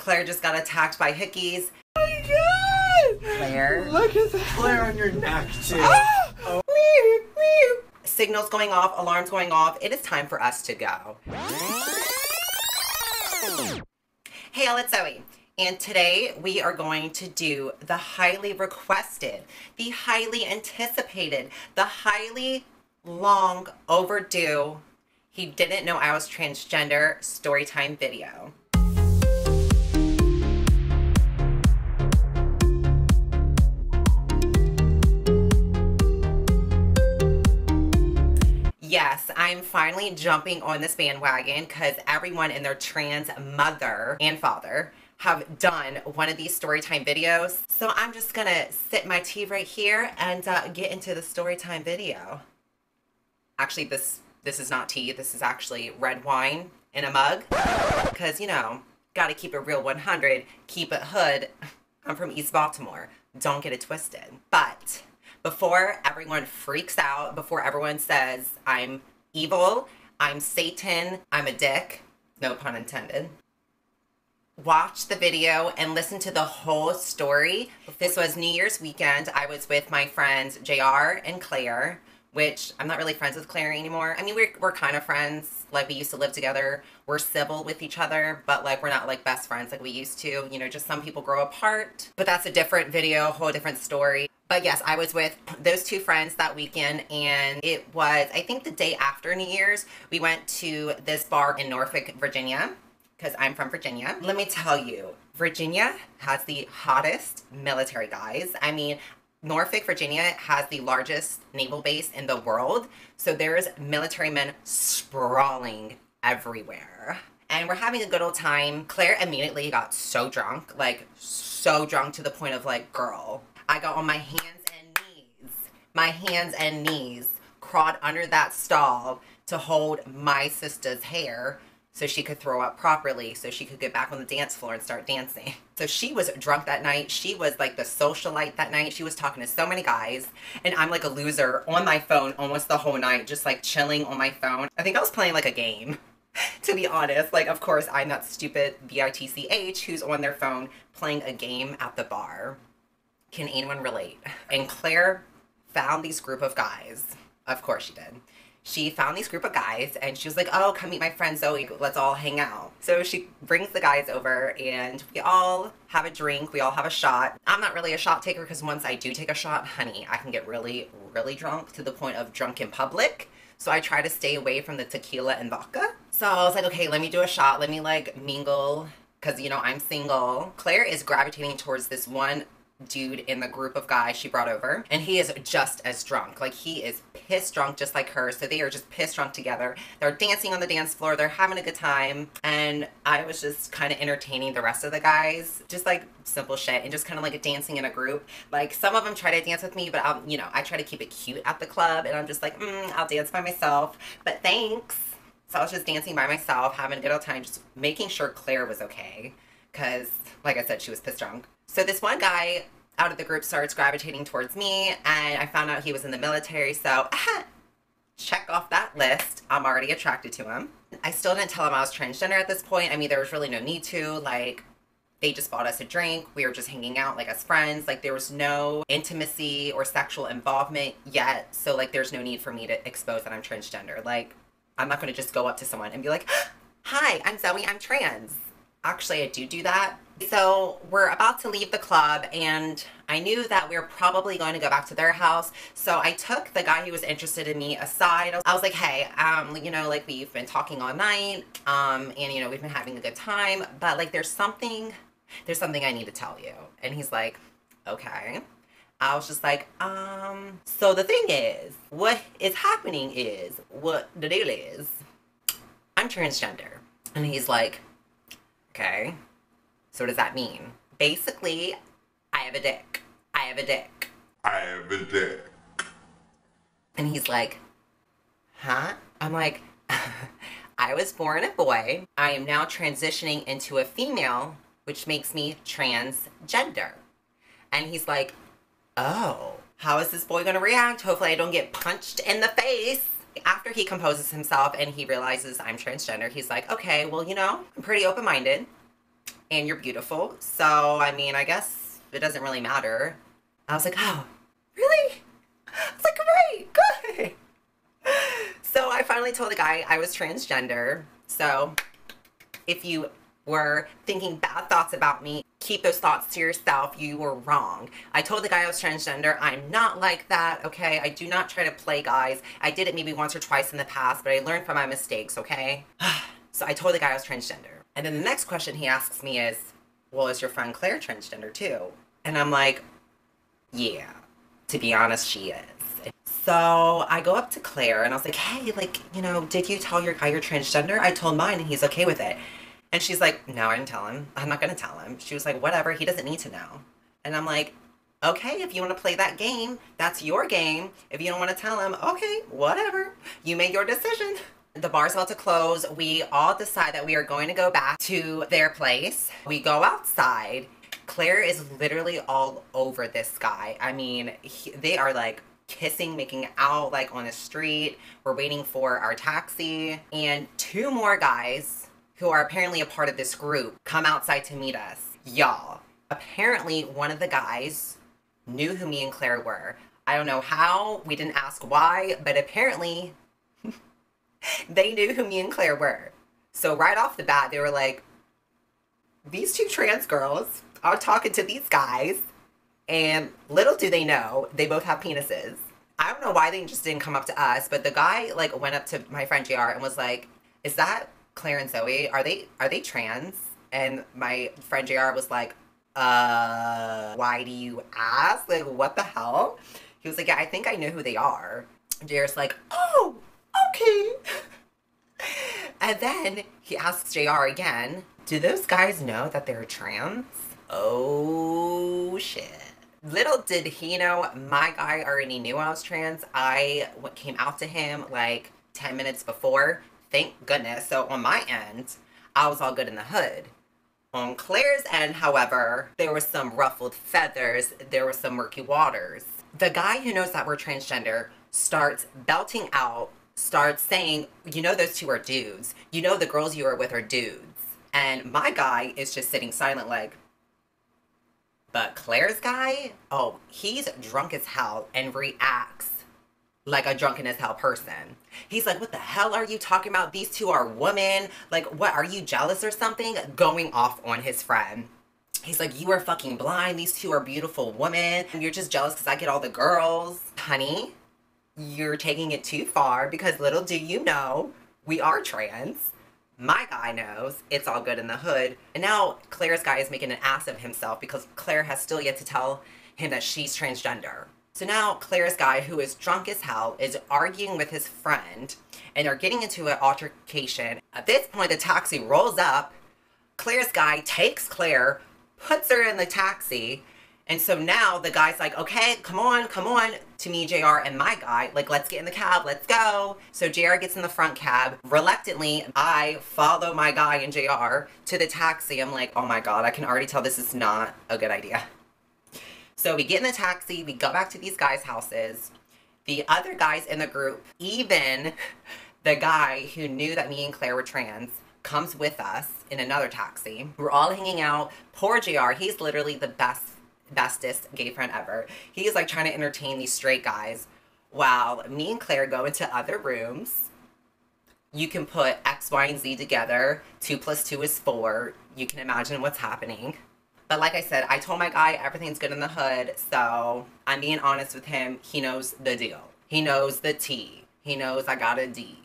Claire just got attacked by hickeys. Oh my god! Claire. Look at that. Claire on your neck too. Ah! Oh. Signals going off, alarms going off. It is time for us to go. Hey y'all, it's Zoe. And today we are going to do the highly requested, the highly anticipated, the highly long overdue, he didn't know I was transgender storytime video. Yes, I'm finally jumping on this bandwagon because everyone and their trans mother and father have done one of these storytime videos. So I'm just gonna sip my tea right here and get into the storytime video. Actually, this is not tea. This is actually red wine in a mug. Because, you know, gotta keep it real 100, keep it hood. I'm from East Baltimore. Don't get it twisted. But before everyone freaks out, before everyone says I'm evil, I'm Satan, I'm a dick, no pun intended, watch the video and listen to the whole story. This was New Year's weekend. I was with my friends JR and Claire, which I'm not really friends with Claire anymore. I mean, we're kind of friends. Like, we used to live together. We're civil with each other, but like, we're not like best friends like we used to. You know, just some people grow apart. But that's a different video, whole different story. But yes, I was with those two friends that weekend, and it was, I think, the day after New Year's, we went to this bar in Norfolk, Virginia, because I'm from Virginia. Let me tell you, Virginia has the hottest military guys. I mean, Norfolk, Virginia has the largest naval base in the world. So there's military men sprawling everywhere. And we're having a good old time. Claire immediately got so drunk, like so drunk to the point of like, girl, I got on my hands and knees, crawled under that stall to hold my sister's hair so she could throw up properly, so she could get back on the dance floor and start dancing. So she was drunk that night. She was like the socialite that night. She was talking to so many guys, and I'm like a loser on my phone almost the whole night, just like chilling on my phone. I think I was playing like a game, to be honest. Like, of course, I'm that stupid bitch who's on their phone playing a game at the bar. Can anyone relate? And Claire found these group of guys. Of course she did. She found these group of guys and she was like, oh, come meet my friend Zoe. Let's all hang out. So she brings the guys over and we all have a drink. We all have a shot. I'm not really a shot taker because once I do take a shot, honey, I can get really, really drunk to the point of drunk in public. So I try to stay away from the tequila and vodka. So I was like, okay, let me do a shot. Let me like mingle because, you know, I'm single. Claire is gravitating towards this one dude in the group of guys she brought over, and he is just as drunk. Like, he is pissed drunk just like her. So they are just pissed drunk together. They're dancing on the dance floor. They're having a good time. And I was just kind of entertaining the rest of the guys, just like simple shit and just kind of like dancing in a group. Like, some of them try to dance with me, but I'll, you know, I try to keep it cute at the club, and I'm just like, I'll dance by myself, but thanks. So I was just dancing by myself, having a good old time, just making sure Claire was okay, because like I said, she was pissed drunk. So this one guy out of the group starts gravitating towards me, and I found out he was in the military, so check off that list. I'm already attracted to him. I still didn't tell him I was transgender at this point. I mean, there was really no need to. Like, they just bought us a drink. We were just hanging out like as friends. Like, there was no intimacy or sexual involvement yet, so like there's no need for me to expose that I'm transgender. Like, I'm not going to just go up to someone and be like, hi, I'm Zoe, I'm trans. Actually, I do that. So we're about to leave the club, and I knew that we were probably going to go back to their house. So I took the guy who was interested in me aside. I was like, hey, you know, like, we've been talking all night, and, you know, we've been having a good time, but like, there's something I need to tell you. And he's like, okay. I was just like, so the thing is, what is happening is, what the deal is, I'm transgender. And he's like, okay, so what does that mean? Basically, I have a dick. I have a dick. I have a dick. And he's like, huh? I'm like, I was born a boy. I am now transitioning into a female, which makes me transgender. And he's like, oh, how is this boy gonna react? Hopefully I don't get punched in the face. After he composes himself and he realizes I'm transgender, he's like, okay, well, you know, I'm pretty open-minded. and you're beautiful. So, I mean, I guess it doesn't really matter. I was like, oh, really? I was like, great, good. So I finally told the guy I was transgender. So if you were thinking bad thoughts about me, keep those thoughts to yourself. You were wrong. I told the guy I was transgender. I'm not like that, okay? I do not try to play guys. I did it maybe once or twice in the past, but I learned from my mistakes, okay? So I told the guy I was transgender. And then the next question he asks me is, well, is your friend Claire transgender too? And I'm like, yeah, to be honest, she is. So I go up to Claire and I was like, hey, like, you know, did you tell your guy you're transgender? I told mine and he's okay with it. And she's like, no, I didn't tell him. I'm not going to tell him. She was like, whatever, he doesn't need to know. And I'm like, okay, if you want to play that game, that's your game. If you don't want to tell him, okay, whatever. You made your decision. The bar's about to close. We all decide that we are going to go back to their place. We go outside. Claire is literally all over this guy. I mean, they are like kissing, making out like on the street. We're waiting for our taxi. And two more guys who are apparently a part of this group come outside to meet us. Y'all, apparently one of the guys knew who me and Claire were. I don't know how, we didn't ask why, but apparently they knew who me and Claire were. So right off the bat, they were like, these two trans girls are talking to these guys, and little do they know, they both have penises. I don't know why they just didn't come up to us, but the guy like went up to my friend JR and was like, is that Claire and Zoe? Are they trans? And my friend JR was like, why do you ask? Like, what the hell? He was like, yeah, I think I know who they are. JR's like, oh, okay. And then he asks JR again, do those guys know that they're trans? Oh, shit. Little did he know, my guy already knew I was trans. I came out to him like 10 minutes before. Thank goodness. So on my end, I was all good in the hood. On Claire's end, however, there were some ruffled feathers. There were some murky waters. The guy who knows that we're transgender starts belting out, starts saying, you know those two are dudes. You know the girls you are with are dudes. And my guy is just sitting silent like, but Claire's guy, oh, he's drunk as hell and reacts like a drunken as hell person. He's like, what the hell are you talking about? These two are women. Like, what, are you jealous or something? Going off on his friend. He's like, you are fucking blind. These two are beautiful women. You're just jealous because I get all the girls. Honey, you're taking it too far because little do you know, we are trans. My guy knows it's all good in the hood. And now Claire's guy is making an ass of himself because Claire has still yet to tell him that she's transgender. So now Claire's guy, who is drunk as hell, is arguing with his friend and they're getting into an altercation. At this point, the taxi rolls up. Claire's guy takes Claire, puts her in the taxi. And so now the guy's like, okay, come on, to me, JR, and my guy, like, let's get in the cab, let's go. So JR gets in the front cab. Reluctantly, I follow my guy and JR to the taxi. I'm like, oh my God, I can already tell this is not a good idea. So we get in the taxi, we go back to these guys' houses. The other guys in the group, even the guy who knew that me and Claire were trans, comes with us in another taxi. We're all hanging out. Poor JR, he's literally the bestest gay friend ever. He is like trying to entertain these straight guys while me and Claire go into other rooms. You can put X, Y, and Z together. 2 + 2 is 4. You can imagine what's happening. But like I said, I told my guy everything's good in the hood, so I'm being honest with him. He knows the deal. He knows the T. He knows I got a D.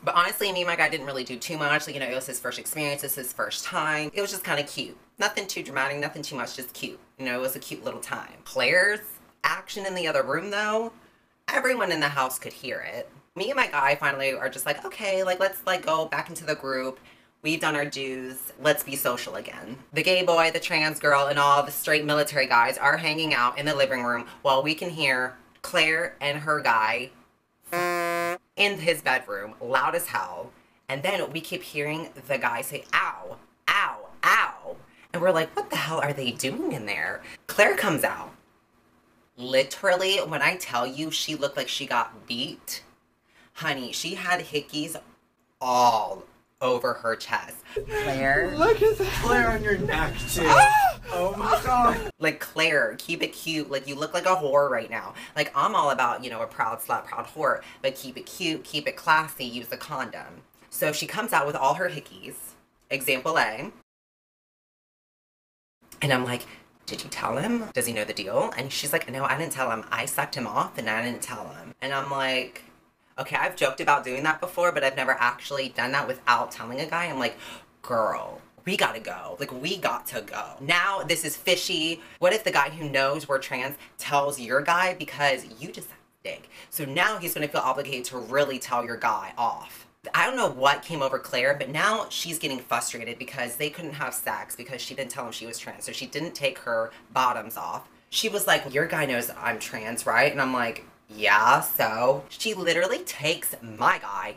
But honestly, me and my guy didn't really do too much. Like, you know, it was his first experience. It's his first time. It was just kind of cute. Nothing too dramatic, nothing too much, just cute. You know, it was a cute little time. Claire's action in the other room, though, everyone in the house could hear it. Me and my guy finally are just like, okay, like, let's, like, go back into the group. We've done our dues. Let's be social again. The gay boy, the trans girl, and all the straight military guys are hanging out in the living room while we can hear Claire and her guy in his bedroom, loud as hell. And then we keep hearing the guy say, ow, ow, ow. And we're like, what the hell are they doing in there? Claire comes out. Literally, when I tell you she looked like she got beat, honey, she had hickeys all over her chest. Claire. Look at that. Claire on your neck too. Ah! Oh my god. Like, Claire, keep it cute. Like, you look like a whore right now. Like, I'm all about, you know, a proud slut, proud whore. But keep it cute, keep it classy, use the condom. So she comes out with all her hickeys. Example A. And I'm like, did you tell him? Does he know the deal? And she's like, no, I didn't tell him. I sucked him off and I didn't tell him. And I'm like, okay, I've joked about doing that before, but I've never actually done that without telling a guy. I'm like, girl, we gotta go. Like, we got to go. Now, this is fishy. What if the guy who knows we're trans tells your guy because you just dick? So now he's gonna feel obligated to really tell your guy off. I don't know what came over Claire, but now she's getting frustrated because they couldn't have sex because she didn't tell him she was trans. So she didn't take her bottoms off. She was like, your guy knows I'm trans, right? And I'm like, yeah, so? She literally takes my guy,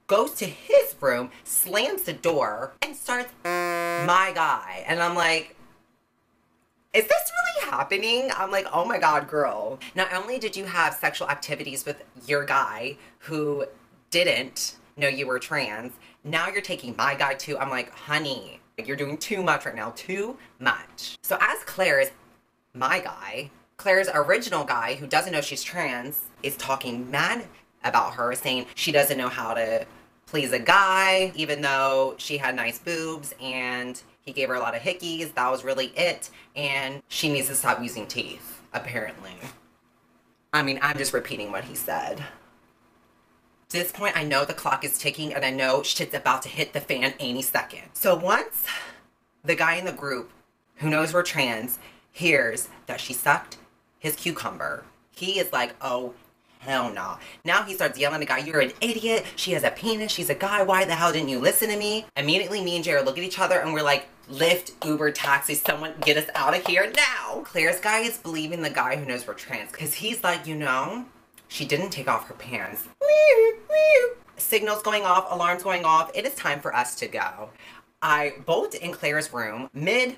goes to his room, slams the door, and starts my guy. And I'm like, is this really happening? I'm like, oh my God, girl. Not only did you have sexual activities with your guy who didn't know you were trans, now you're taking my guy too. I'm like, honey, you're doing too much right now, too much. So as Claire is my guy, Claire's original guy who doesn't know she's trans is talking mad about her, saying she doesn't know how to please a guy, even though she had nice boobs and he gave her a lot of hickeys. That was really it. And she needs to stop using teeth, apparently. I mean, I'm just repeating what he said. To this point, I know the clock is ticking and I know shit's about to hit the fan any second. So once the guy in the group who knows we're trans hears that she sucked his cucumber, he is like, oh, hell no. Now he starts yelling at the guy, you're an idiot. She has a penis. She's a guy. Why the hell didn't you listen to me? Immediately, me and Jared look at each other and we're like, Lyft, Uber, taxi, someone get us out of here now. Claire's guy is believing the guy who knows we're trans because he's like, you know, she didn't take off her pants. Signals going off, alarms going off. It is time for us to go. I bolt in Claire's room mid,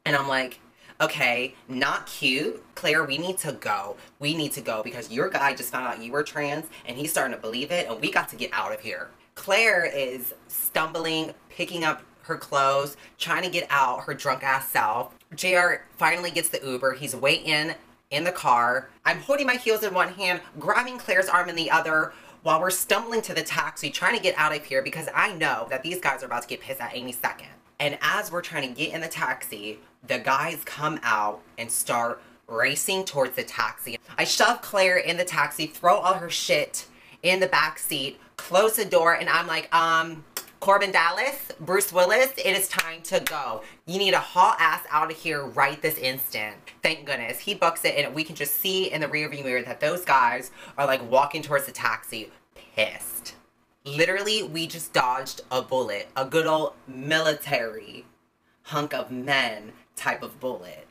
and I'm like, okay, not cute. Claire, we need to go. We need to go because your guy just found out you were trans and he's starting to believe it and we got to get out of here. Claire is stumbling, picking up her clothes, trying to get out her drunk ass self. JR finally gets the Uber. He's waiting in the car. I'm holding my heels in one hand, grabbing Claire's arm in the other while we're stumbling to the taxi, trying to get out of here because I know that these guys are about to get pissed at any second. And as we're trying to get in the taxi, the guys come out and start racing towards the taxi. I shove Claire in the taxi, throw all her shit in the back seat, close the door, and I'm like, Corbin Dallas, Bruce Willis, it is time to go. You need to haul ass out of here right this instant. Thank goodness. He books it and we can just see in the rearview mirror that those guys are like walking towards the taxi, pissed. Literally, we just dodged a bullet, a good old military hunk of men type of bullet.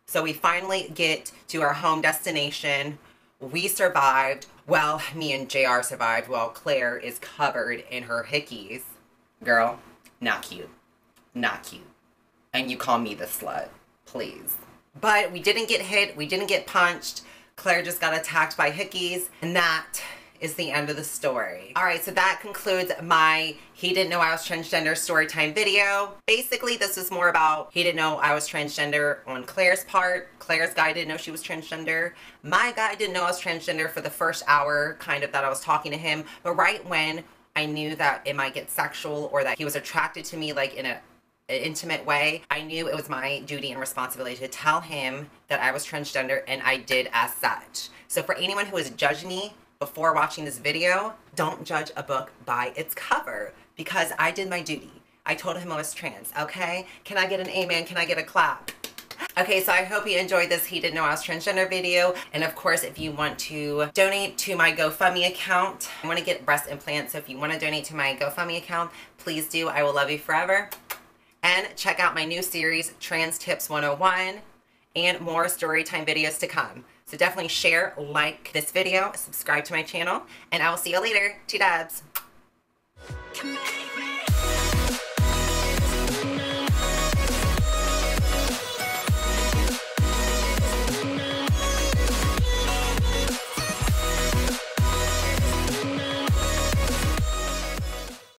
So we finally get to our home destination. We survived. Well, me and JR survived while Claire is covered in her hickeys. Girl, not cute. Not cute. And you call me the slut, please. But we didn't get hit. We didn't get punched. Claire just got attacked by hickeys. And that is the end of the story. All right, so that concludes my He Didn't Know I Was Transgender Storytime video. Basically, this is more about he didn't know I was transgender on Claire's part. Claire's guy didn't know she was transgender. My guy didn't know I was transgender for the first hour, kind of, that I was talking to him. But right when I knew that it might get sexual or that he was attracted to me like in an intimate way, I knew it was my duty and responsibility to tell him that I was transgender, and I did as such. So for anyone who is judging me before watching this video, don't judge a book by its cover, because I did my duty. I told him I was trans, okay? Can I get an amen? Can I get a clap? Okay, so I hope you enjoyed this He Didn't Know I Was Transgender video. And of course, if you want to donate to my GoFundMe account, I want to get breast implants. So if you want to donate to my GoFundMe account, please do. I will love you forever. And check out my new series, Trans Tips 101, and more Storytime videos to come. So definitely share, like this video, subscribe to my channel, and I will see you later. Two dabs.